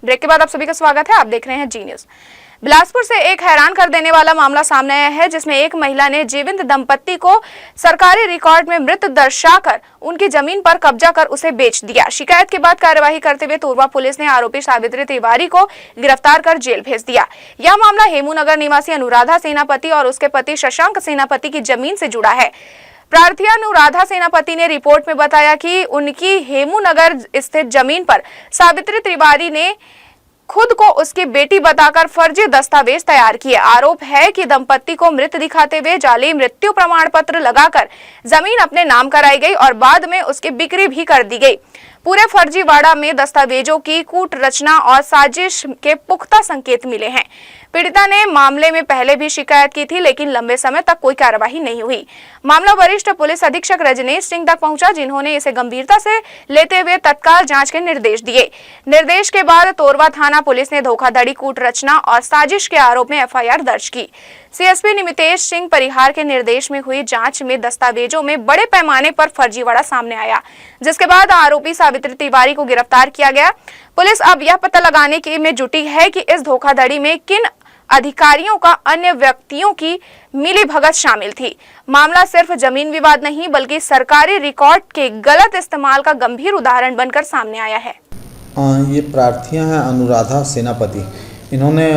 Break के बाद आप सभी का स्वागत है। आप देख रहे हैं जी न्यूज। बिलासपुर से एक हैरान कर देने वाला मामला सामने आया है, जिसमें एक महिला ने जीवित दंपत्ति को सरकारी रिकॉर्ड में मृत दर्शाकर उनकी जमीन पर कब्जा कर उसे बेच दिया। शिकायत के बाद कार्यवाही करते हुए तोरवा पुलिस ने आरोपी सावित्री तिवारी को गिरफ्तार कर जेल भेज दिया। यह मामला हेमूनगर निवासी अनुराधा सेनापति और उसके पति शशांक सेनापति की जमीन से जुड़ा है। प्रार्थी अनुराधा सेनापति ने रिपोर्ट में बताया कि उनकी हेमूनगर स्थित जमीन पर सावित्री तिवारी ने खुद को उसकी बेटी बताकर फर्जी दस्तावेज तैयार किए। आरोप है कि दंपत्ति को मृत दिखाते हुए जाली मृत्यु प्रमाण पत्र लगाकर जमीन अपने नाम कराई गई और बाद में उसकी बिक्री भी कर दी गई। पूरे फर्जीवाड़ा में दस्तावेजों की कूट रचना और साजिश के पुख्ता संकेत मिले हैं। पीड़िता ने मामले में पहले भी शिकायत की थी, लेकिन लंबे समय तक कोई कार्रवाई नहीं हुई। मामला वरिष्ठ पुलिस अधीक्षक रजनीश सिंह तक पहुंचा, जिन्होंने इसे गंभीरता से लेते हुए तत्काल जांच के निर्देश दिए। निर्देश के बाद तोरवा थाना पुलिस ने धोखाधड़ी, कूट रचना और साजिश के आरोप में एफआईआर दर्ज की। सीएसपी निमितेश सिंह परिहार के निर्देश में हुई जांच में दस्तावेजों में बड़े पैमाने पर फर्जीवाड़ा सामने आया, जिसके बाद आरोपी सावित्री तिवारी को गिरफ्तार किया गया। पुलिस अब यह पता लगाने में जुटी है कि इस धोखाधड़ी में किन अधिकारियों का अन्य व्यक्तियों की मिलीभगत शामिल थी। मामला सिर्फ जमीन विवाद नहीं, बल्कि सरकारी रिकॉर्ड के गलत इस्तेमाल का गंभीर उदाहरण बनकर सामने आया है। ये प्रार्थियां हैं अनुराधा सेनापति। इन्होंने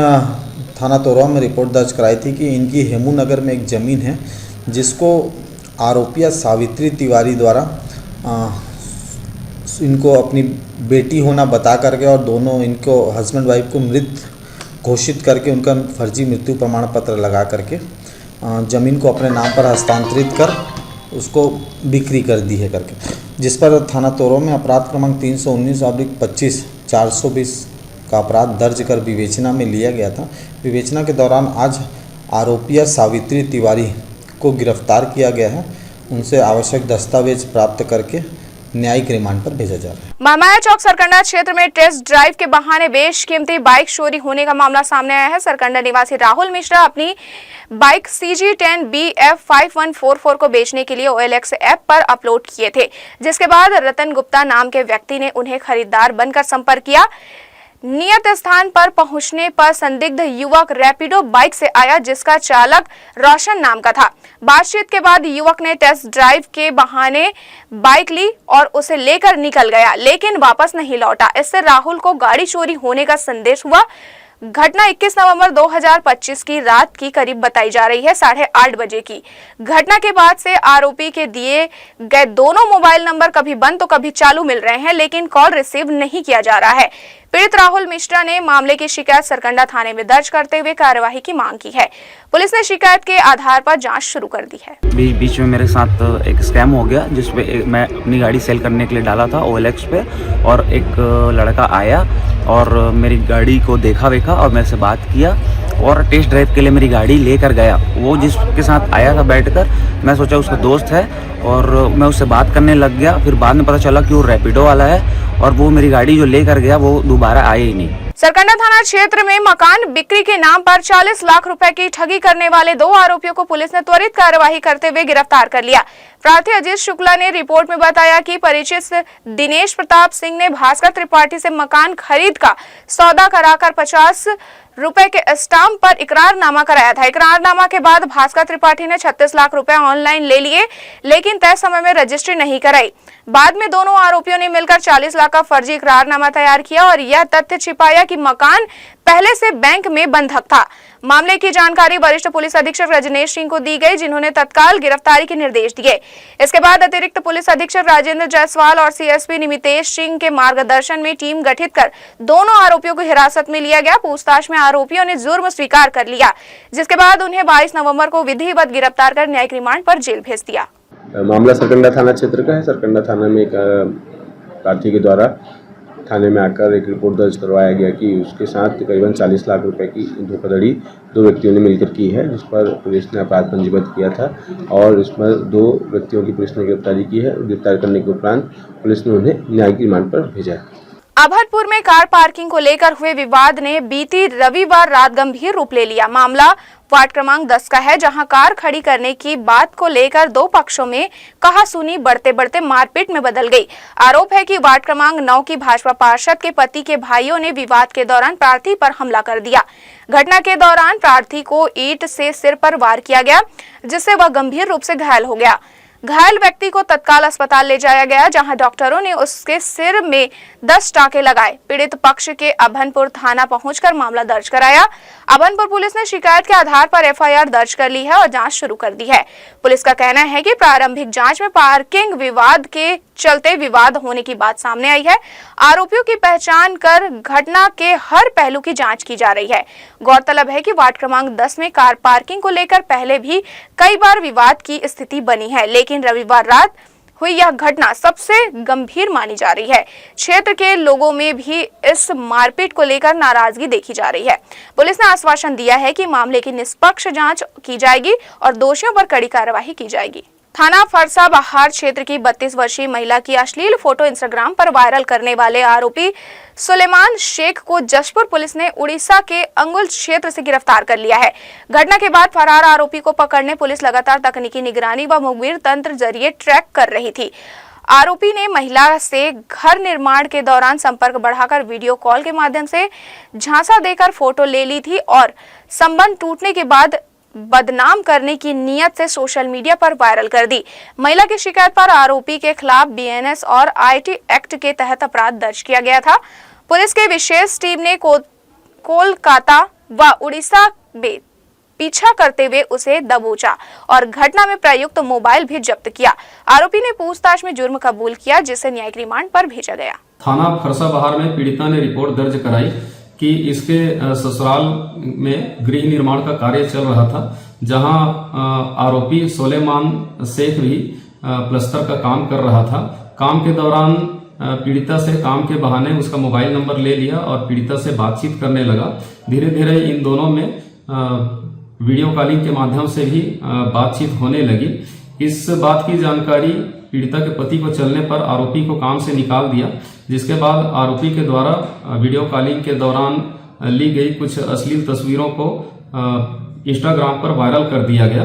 थाना तोरवा में रिपोर्ट दर्ज कराई थी कि इनकी हेमूनगर में एक ज़मीन है, जिसको आरोपिया सावित्री तिवारी द्वारा इनको अपनी बेटी होना बता करके और दोनों इनको हस्बैंड वाइफ को मृत घोषित करके उनका फर्जी मृत्यु प्रमाण पत्र लगा करके ज़मीन को अपने नाम पर हस्तांतरित कर उसको बिक्री कर दी है करके, जिस पर थाना तोरवा में अपराध क्रमांक 319/25 420 का अपराध दर्ज कर विवेचना में लिया गया था। विवेचना के दौरान आज आरोपिया सावित्री तिवारी को गिरफ्तार किया गया है। उनसे आवश्यक दस्तावेज प्राप्त करके न्यायिक रिमांड पर भेजा जा रहा है। महमाया चौक सरकंडा क्षेत्र में टेस्ट ड्राइव के बहाने बेशकीमती बाइक चोरी होने का मामला सामने आया है। सरकंडा निवासी राहुल मिश्रा अपनी बाइक CG10 BF5144 को बेचने के लिए OLX ऐप पर अपलोड किए थे, जिसके बाद रतन गुप्ता नाम के व्यक्ति ने उन्हें खरीदार बनकर संपर्क किया। नियत स्थान पर पहुंचने पर संदिग्ध युवक रैपिडो बाइक से आया, जिसका चालक रोशन नाम का था। बातचीत के बाद युवक ने टेस्ट ड्राइव के बहाने बाइक ली और उसे लेकर निकल गया, लेकिन वापस नहीं लौटा। इससे राहुल को गाड़ी चोरी होने का संदेश हुआ। घटना 21 नवंबर 2025 की रात की करीब बताई जा रही है, 8:30 बजे की। घटना के बाद से आरोपी के दिए गए दोनों मोबाइल नंबर कभी बंद तो कभी चालू मिल रहे हैं, लेकिन कॉल रिसीव नहीं किया जा रहा है। पीड़ित राहुल मिश्रा ने मामले की शिकायत सरकंडा थाने में दर्ज करते हुए कार्यवाही की मांग की है। पुलिस ने शिकायत के आधार पर जांच शुरू कर दी है। बीच में मेरे साथ एक स्कैम हो गया, जिसपे मैं अपनी गाड़ी सेल करने के लिए डाला था OLX पे, और एक लड़का आया और मेरी गाड़ी को देखा और मेरे से बात किया और टेस्ट ड्राइव के लिए मेरी गाड़ी लेकर गया। वो जिसके साथ आया था बैठकर, मैं सोचा उसका दोस्त है और मैं उससे बात करने लग गया। फिर बाद में पता चला कि वो रैपिडो वाला है और वो मेरी गाड़ी जो लेकर गया वो दोबारा आया ही नहीं। सरकंडा थाना क्षेत्र में मकान बिक्री के नाम पर 40 लाख रुपए की ठगी करने वाले 2 आरोपियों को पुलिस ने त्वरित कार्यवाही करते हुए गिरफ्तार कर लिया। प्रार्थी अजीत शुक्ला ने रिपोर्ट में बताया कि परिचित दिनेश प्रताप सिंह ने भास्कर त्रिपाठी से मकान खरीद का सौदा कराकर 50 रुपए के स्टाम्प पर इकरारनामा कराया था। इकरारनामा के बाद भास्कर त्रिपाठी ने 36 लाख रुपए ऑनलाइन ले लिए, लेकिन तय समय में रजिस्ट्री नहीं कराई। बाद में दोनों आरोपियों ने मिलकर 40 लाख का फर्जी इकरारनामा तैयार किया और यह तथ्य छिपाया कि मकान पहले से बैंक में बंधक था। मामले की जानकारी वरिष्ठ पुलिस अधीक्षक रजनीश सिंह को दी गई, जिन्होंने तत्काल गिरफ्तारी के निर्देश दिए। इसके बाद अतिरिक्त पुलिस अधीक्षक राजेंद्र जायसवाल और CSP निमितेश सिंह के मार्गदर्शन में टीम गठित कर दोनों आरोपियों को हिरासत में लिया गया। पूछताछ में आरोपियों ने जुर्म स्वीकार कर लिया, जिसके बाद उन्हें 22 नवंबर को विधिवत गिरफ्तार कर न्यायिक रिमांड पर जेल भेज दिया। मामला सरकंडा थाना क्षेत्र का है। सरकंडा थाना में एक प्रार्थी के द्वारा थाने में आकर एक रिपोर्ट दर्ज करवाया गया कि उसके साथ तकरीबन 40 लाख रुपए की धोखाधड़ी 2 व्यक्तियों ने मिलकर की है, जिस पर पुलिस ने अपराध पंजीबद्ध किया था और इसमें 2 व्यक्तियों की पुलिस ने गिरफ्तारी की है। गिरफ्तार करने के उपरांत पुलिस ने उन्हें न्यायिक रिमांड पर भेजा है। अभरपुर में कार पार्किंग को लेकर हुए विवाद ने बीती रविवार रात गंभीर रूप ले लिया। मामला वार्ड क्रमांक 10 का है, जहां कार खड़ी करने की बात को लेकर दो पक्षों में कहासुनी बढ़ते बढ़ते मारपीट में बदल गई। आरोप है कि वार्ड क्रमांक 9 की भाजपा पार्षद के पति के भाइयों ने विवाद के दौरान प्रार्थी पर हमला कर दिया। घटना के दौरान प्रार्थी को ईंट से सिर पर वार किया गया, जिससे वह गंभीर रूप से घायल हो गया। घायल व्यक्ति को तत्काल अस्पताल ले जाया गया, जहां डॉक्टरों ने उसके सिर में 10 टाँके लगाए। पीड़ित पक्ष के अभनपुर थाना पहुंचकर मामला दर्ज कराया। अभनपुर पुलिस ने शिकायत के आधार पर एफआईआर दर्ज कर ली है और जांच शुरू कर दी है। पुलिस का कहना है कि प्रारंभिक जांच में पार्किंग विवाद के चलते विवाद होने की बात सामने आई है। आरोपियों की पहचान कर घटना के हर पहलू की जांच की जा रही है। गौरतलब है कि वार्ड क्रमांक 10 में कार पार्किंग को लेकर पहले भी कई बार विवाद की स्थिति बनी है, लेकिन रविवार रात हुई यह घटना सबसे गंभीर मानी जा रही है। क्षेत्र के लोगों में भी इस मारपीट को लेकर नाराजगी देखी जा रही है। पुलिस ने आश्वासन दिया है कि मामले की निष्पक्ष जांच की जाएगी और दोषियों पर कड़ी कार्रवाई की जाएगी। थाना फरसाबहार क्षेत्र की 32 वर्षीय महिला की अश्लील फोटो इंस्टाग्राम पर वायरल करने वाले आरोपी सुलेमान शेख को जशपुर पुलिस ने उड़ीसा के अंगुल क्षेत्र से गिरफ्तार कर लिया है। घटना के बाद फरार आरोपी को पकड़ने पुलिस लगातार तकनीकी निगरानी व मुखबिर तंत्र जरिए ट्रैक कर रही थी। आरोपी ने महिला से घर निर्माण के दौरान संपर्क बढ़ाकर वीडियो कॉल के माध्यम से झांसा देकर फोटो ले ली थी और संबंध टूटने के बाद बदनाम करने की नीयत से सोशल मीडिया पर वायरल कर दी। महिला की शिकायत पर आरोपी के खिलाफ बीएनएस और आईटी एक्ट के तहत अपराध दर्ज किया गया था। पुलिस की विशेष टीम ने कोलकाता व उड़ीसा में पीछा करते हुए उसे दबोचा और घटना में प्रयुक्त मोबाइल भी जब्त किया। आरोपी ने पूछताछ में जुर्म कबूल किया, जिसे न्यायिक रिमांड पर भेजा गया। थाना फरसाबहार में पीड़िता ने रिपोर्ट दर्ज कराई कि इसके ससुराल में गृह निर्माण का कार्य चल रहा था, जहां आरोपी सुलेमान शेख भी प्लस्तर का काम कर रहा था। काम के दौरान पीड़िता से काम के बहाने उसका मोबाइल नंबर ले लिया और पीड़िता से बातचीत करने लगा। धीरे धीरे इन दोनों में वीडियो कॉलिंग के माध्यम से भी बातचीत होने लगी। इस बात की जानकारी पीड़िता के पति को चलने पर आरोपी को काम से निकाल दिया, जिसके बाद आरोपी के द्वारा वीडियो कॉलिंग के दौरान ली गई कुछ अश्लील तस्वीरों को इंस्टाग्राम पर वायरल कर दिया गया।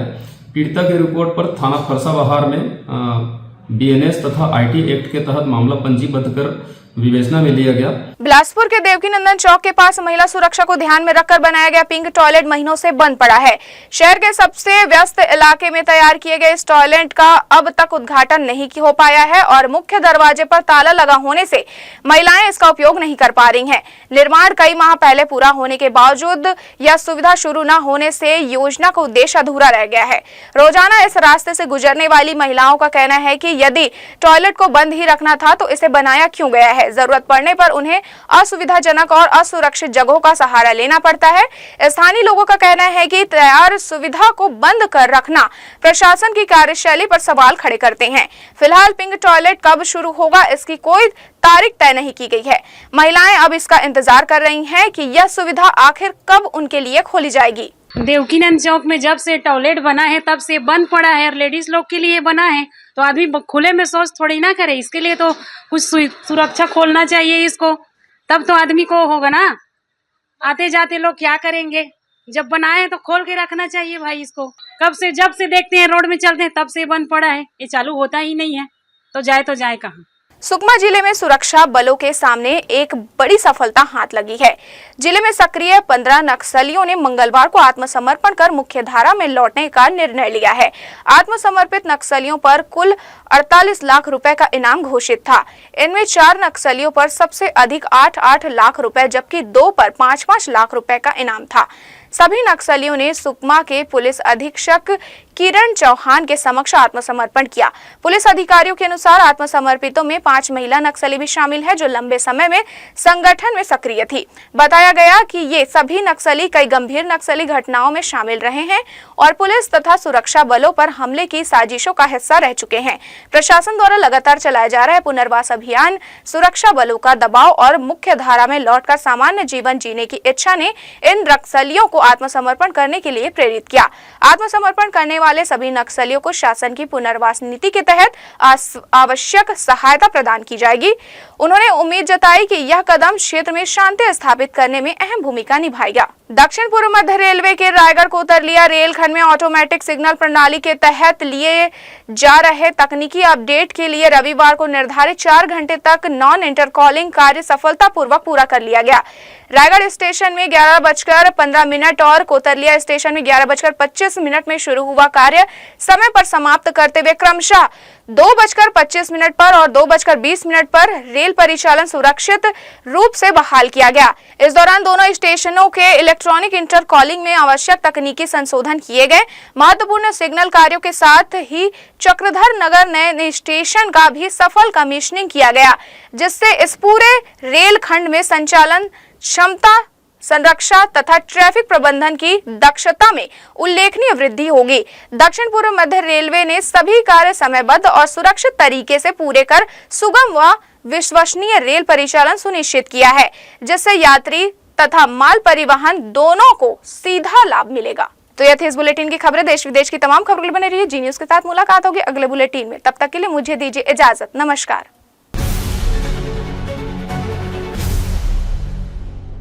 पीड़िता की रिपोर्ट पर थाना फरसाबहार में बीएनएस तथा आईटी एक्ट के तहत मामला पंजीबद्ध कर विवेचना में लिया गया। बिलासपुर के देवकीनंदन चौक के पास महिला सुरक्षा को ध्यान में रखकर बनाया गया पिंक टॉयलेट महीनों से बंद पड़ा है। शहर के सबसे व्यस्त इलाके में तैयार किए गए इस टॉयलेट का अब तक उद्घाटन नहीं हो पाया है और मुख्य दरवाजे पर ताला लगा होने से महिलाएं इसका उपयोग नहीं कर पा रही हैं। निर्माण कई माह पहले पूरा होने के बावजूद यह सुविधा शुरू न होने से योजना का उद्देश्य अधूरा रह गया है। रोजाना इस रास्ते से गुजरने वाली महिलाओं का कहना है कि यदि टॉयलेट को बंद ही रखना था तो इसे बनाया क्यों गया है। जरूरत पड़ने पर उन्हें असुविधाजनक और असुरक्षित जगहों का सहारा लेना पड़ता है। स्थानीय लोगों का कहना है कि तैयार सुविधा को बंद कर रखना प्रशासन की कार्यशैली पर सवाल खड़े करते हैं। फिलहाल पिंक टॉयलेट कब शुरू होगा इसकी कोई तारीख तय नहीं की गई है। महिलाएं अब इसका इंतजार कर रही हैं कि यह सुविधा आखिर कब उनके लिए खोली जाएगी। देवकीनंदन चौक में जब से टॉयलेट बना है तब से बंद पड़ा है और लेडीज लोग के लिए बना है, तो आदमी खुले में शौच थोड़ी ना करे। इसके लिए तो कुछ सुरक्षा खोलना चाहिए इसको, तब तो आदमी को होगा ना। आते जाते लोग क्या करेंगे, जब बनाए तो खोल के रखना चाहिए भाई इसको। जब से देखते हैं रोड में चलते हैं तब से बंद पड़ा है, ये चालू होता ही नहीं है, तो जाए कहाँ। सुकमा जिले में सुरक्षा बलों के सामने एक बड़ी सफलता हाथ लगी है। जिले में सक्रिय 15 नक्सलियों ने मंगलवार को आत्मसमर्पण कर मुख्यधारा में लौटने का निर्णय लिया है। आत्मसमर्पित नक्सलियों पर कुल 48 लाख रुपए का इनाम घोषित था। इनमें 4 नक्सलियों पर सबसे अधिक 8-8 लाख रुपए जबकि 2 पर 5-5 लाख रुपए का इनाम था। सभी नक्सलियों ने सुकमा के पुलिस अधीक्षक किरण चौहान के समक्ष आत्मसमर्पण किया। पुलिस अधिकारियों के अनुसार आत्मसमर्पितों में 5 महिला नक्सली भी शामिल है जो लंबे समय में संगठन में सक्रिय थी। बताया गया कि ये सभी नक्सली कई गंभीर नक्सली घटनाओं में शामिल रहे हैं और पुलिस तथा सुरक्षा बलों पर हमले की साजिशों का हिस्सा रह चुके हैं। प्रशासन द्वारा लगातार चलाया जा रहा है पुनर्वास अभियान सुरक्षा बलों का दबाव और मुख्य धारा में लौटकर सामान्य जीवन जीने की इच्छा ने इन नक्सलियों को आत्मसमर्पण करने के लिए प्रेरित किया। आत्मसमर्पण करने वाले सभी नक्सलियों को शासन की पुनर्वास नीति के तहत आवश्यक सहायता प्रदान की जाएगी। उन्होंने उम्मीद जताई कि यह कदम क्षेत्र में शांति स्थापित करने में अहम भूमिका निभाएगा। दक्षिण पूर्व मध्य रेलवे के रायगढ़ कोतरलिया रेलखंड में ऑटोमेटिक सिग्नल प्रणाली के तहत लिए जा रहे तकनीकी अपडेट के लिए रविवार को निर्धारित 4 घंटे तक नॉन इंटरकॉलिंग कार्य सफलतापूर्वक पूरा कर लिया गया। रायगढ़ स्टेशन में 11:15 और कोतरलिया स्टेशन में 11:25 में शुरू हुआ कार्य समय पर समाप्त करते हुए क्रमशः 2:25 पर और 2:20 पर रेल परिचालन सुरक्षित रूप से बहाल किया गया। इस दौरान दोनों स्टेशनों के इलेक्ट्रॉनिक इंटरकॉलिंग में आवश्यक तकनीकी संशोधन किए गए। महत्वपूर्ण सिग्नल कार्यों के साथ ही चक्रधर नगर नए स्टेशन का भी सफल कमीशनिंग किया गया, जिससे इस पूरे रेल खंड में संचालन क्षमता, संरक्षा तथा ट्रैफिक प्रबंधन की दक्षता में उल्लेखनीय वृद्धि होगी। दक्षिण पूर्व मध्य रेलवे ने सभी कार्य समयबद्ध और सुरक्षित तरीके से पूरे कर सुगम व विश्वसनीय रेल परिचालन सुनिश्चित किया है, जिससे यात्री तथा माल परिवहन दोनों को सीधा लाभ मिलेगा। तो यह थी इस बुलेटिन की खबरें। देश विदेश की तमाम खबरें बने रहिए जी न्यूज के साथ। मुलाकात होगी अगले बुलेटिन में, तब तक के लिए मुझे दीजिए इजाजत। नमस्कार।